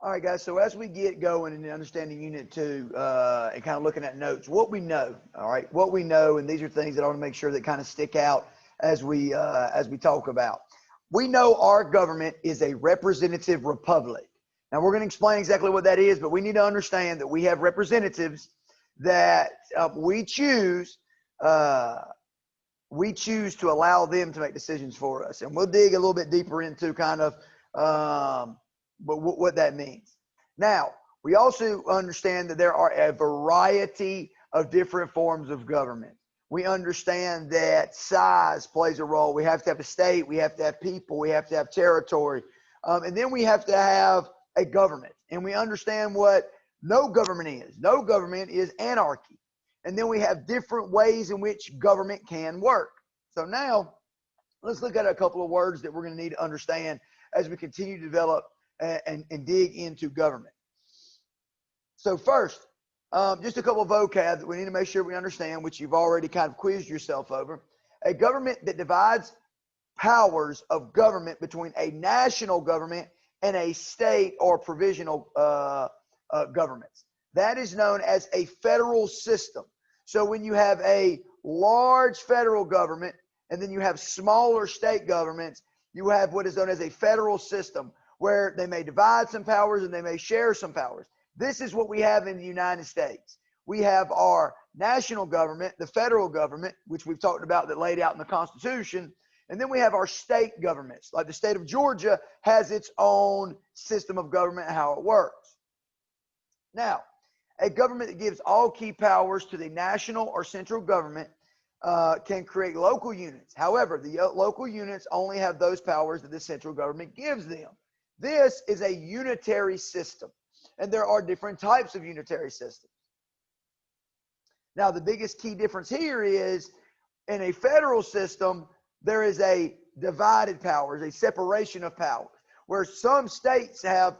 All right, guys. So as we get going and understanding Unit 2 and kind of looking at notes, what we know, all right, what we know, and these are things that I want to make sure that kind of stick out as we talk about. We know our government is a representative republic. Now we're going to explain exactly what that is, but we need to understand that we have representatives that we choose to allow them to make decisions for us, and we'll dig a little bit deeper into kind of what that means. Now, we also understand that there are a variety of different forms of government. We understand that size plays a role. We have to have a state, we have to have people, we have to have territory, and then we have to have a government. And we understand what no government is. No government is anarchy. And then we have different ways in which government can work. So now, let's look at a couple of words that we're going to need to understand as we continue to develop and dig into government. So first, just a couple of vocab that we need to make sure we understand, which you've already kind of quizzed yourself over. A government that divides powers of government between a national government and a state or provisional governments. That is known as a federal system. So when you have a large federal government and then you have smaller state governments, you have what is known as a federal system, where they may divide some powers and they may share some powers. This is what we have in the United States. We have our national government, the federal government, which we've talked about, that laid out in the Constitution. And then we have our state governments. Like the state of Georgia has its own system of government, how it works. Now, a government that gives all key powers to the national or central government can create local units. However, the local units only have those powers that the central government gives them. This is a unitary system, and there are different types of unitary systems. Now, the biggest key difference here is in a federal system, there is a divided powers, a separation of powers, where some states have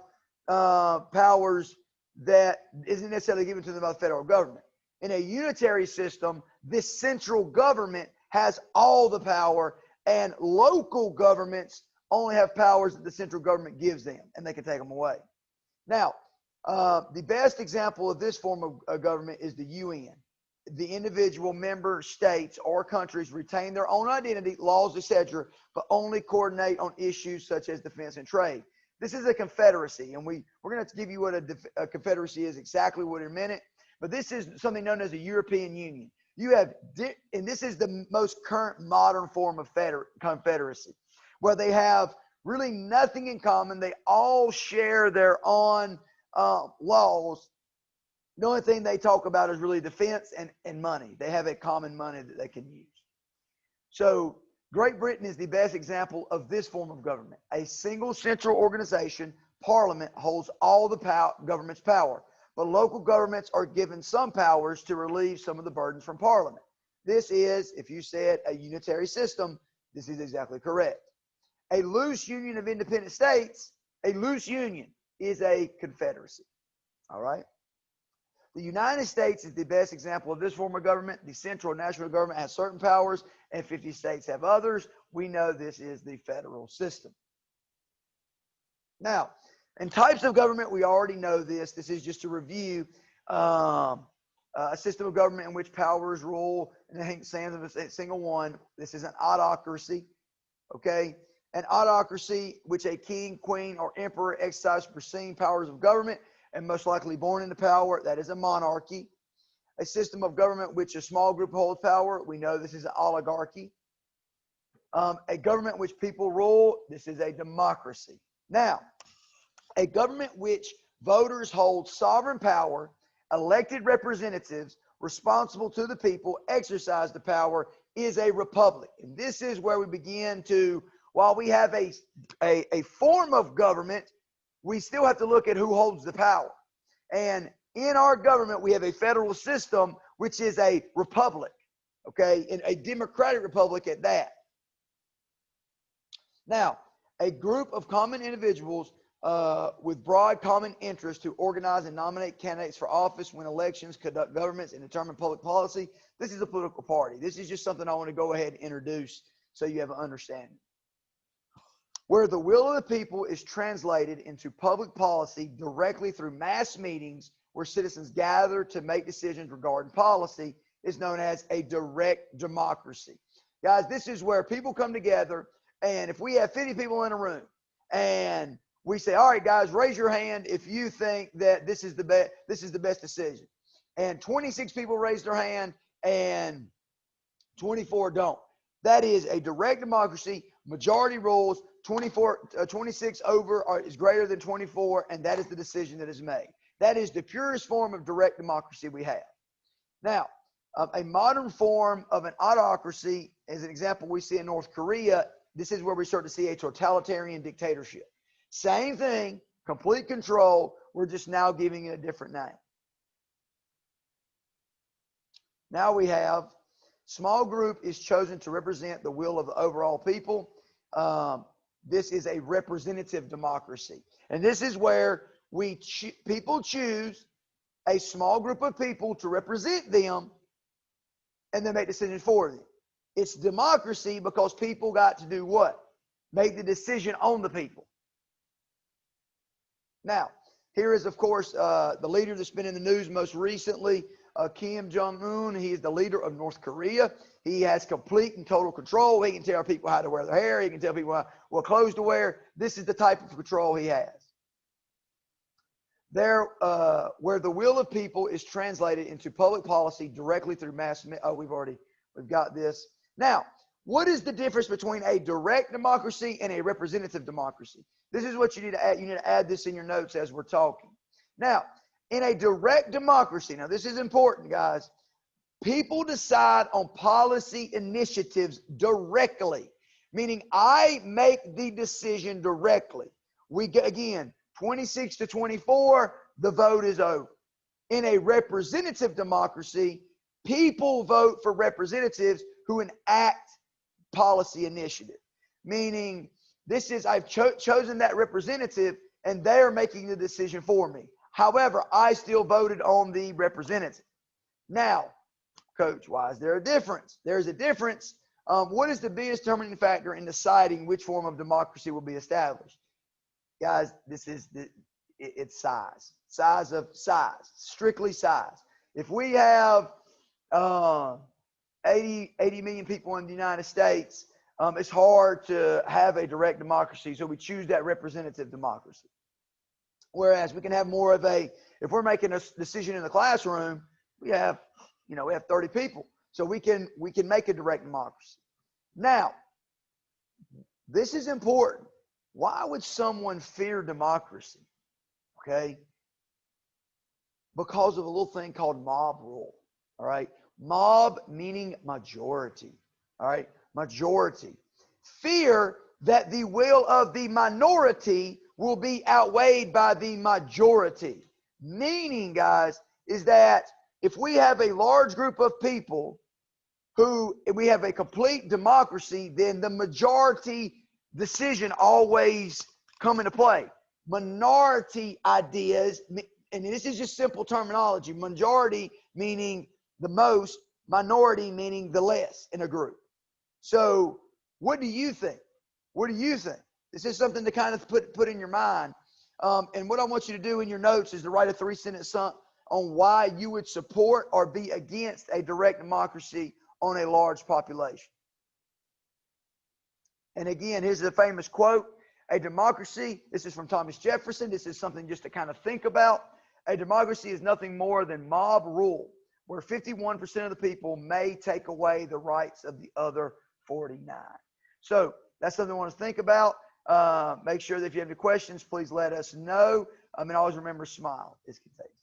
powers that isn't necessarily given to them by the federal government. In a unitary system, this central government has all the power, and local governments only have powers that the central government gives them, and they can take them away. Now, the best example of this form of government is the UN. The individual member states or countries retain their own identity, laws, etc., but only coordinate on issues such as defense and trade. This is a confederacy, and we're going to have to give you what a confederacy is, exactly what in a minute, but this is something known as a European Union. You have, and this is the most current modern form of confederacy, where they have really nothing in common. They all share their own laws. The only thing they talk about is really defense and money. They have a common money that they can use. So Great Britain is the best example of this form of government. A single central organization, Parliament, holds all the government's power, but local governments are given some powers to relieve some of the burdens from Parliament. This is, if you said a unitary system, this is exactly correct. A loose union of independent states, a loose union, is a confederacy. All right? The United States is the best example of this form of government. The central national government has certain powers, and 50 states have others. We know this is the federal system. Now, in types of government, we already know this. This is just a review. A system of government in which powers rule in the hands of a single one. This is an autocracy. Okay? An autocracy, which a king, queen, or emperor exercise foreseen powers of government and most likely born into power. That is a monarchy. A system of government which a small group holds power. We know this is an oligarchy. A government which people rule. This is a democracy. Now, a government which voters hold sovereign power, elected representatives responsible to the people exercise the power, is a republic. And this is where we begin to, while we have a form of government, we still have to look at who holds the power. And in our government, we have a federal system, which is a republic, okay, and a democratic republic at that. Now, a group of common individuals with broad common interests to organize and nominate candidates for office, win elections, conduct governments, and determine public policy. This is a political party. This is just something I want to go ahead and introduce so you have an understanding. where the will of the people is translated into public policy directly through mass meetings where citizens gather to make decisions regarding policy, is known as a direct democracy. Guys, this is where people come together, and if we have 50 people in a room and we say, all right, guys, raise your hand if you think that this is the best decision. And 26 people raise their hand and 24 don't. That is a direct democracy. Majority rules. 26 over is greater than 24, and that is the decision that is made. That is the purest form of direct democracy we have. Now, a modern form of an autocracy, as an example we see in North Korea, this is where we start to see a totalitarian dictatorship. Same thing, complete control. We're just now giving it a different name. Now we have small group is chosen to represent the will of the overall people. This is a representative democracy. And this is where people choose a small group of people to represent them and then make decisions for them. It's democracy because people got to do what? Make the decision on the people. Now, here is, of course, the leader that's been in the news most recently, Kim Jong-un. He is the leader of North Korea. He has complete and total control. He can tell people how to wear their hair. He can tell people what clothes to wear. This is the type of control he has. There, where the will of people is translated into public policy directly through mass. Oh, we've got this. Now, what is the difference between a direct democracy and a representative democracy? This is what you need to add. You need to add this in your notes as we're talking. Now, in a direct democracy, now this is important, guys. People decide on policy initiatives directly, meaning I make the decision directly. We get, again, 26 to 24, the vote is over. In a representative democracy, people vote for representatives who enact policy initiative, meaning this is I've chosen that representative and they're making the decision for me. However, I still voted on the representative. Now, Coach, why is there a difference? There's a difference. What is the biggest determining factor in deciding which form of democracy will be established? Guys, it's size. Size, strictly size. If we have 80 million people in the United States, it's hard to have a direct democracy, so we choose that representative democracy. Whereas we can have more of if we're making a decision in the classroom, we have 30 people, so we can make a direct democracy. Now, this is important. Why would someone fear democracy? Okay, because of a little thing called mob rule. All right, mob meaning majority. All right, majority. Fear that the will of the minority will be outweighed by the majority. Meaning, guys, is that if we have a large group of people if we have a complete democracy, then the majority decision always come into play. Minority ideas, and this is just simple terminology, majority meaning the most, minority meaning the less in a group. So what do you think? What do you think? This is something to kind of put in your mind. And what I want you to do in your notes is to write a 3-sentence on why you would support or be against a direct democracy on a large population. And again, here's the famous quote. A democracy, this is from Thomas Jefferson. This is something just to kind of think about. A democracy is nothing more than mob rule, where 51% of the people may take away the rights of the other 49. So that's something I want to think about. Make sure that if you have any questions, please let us know. And always remember, smile is contagious.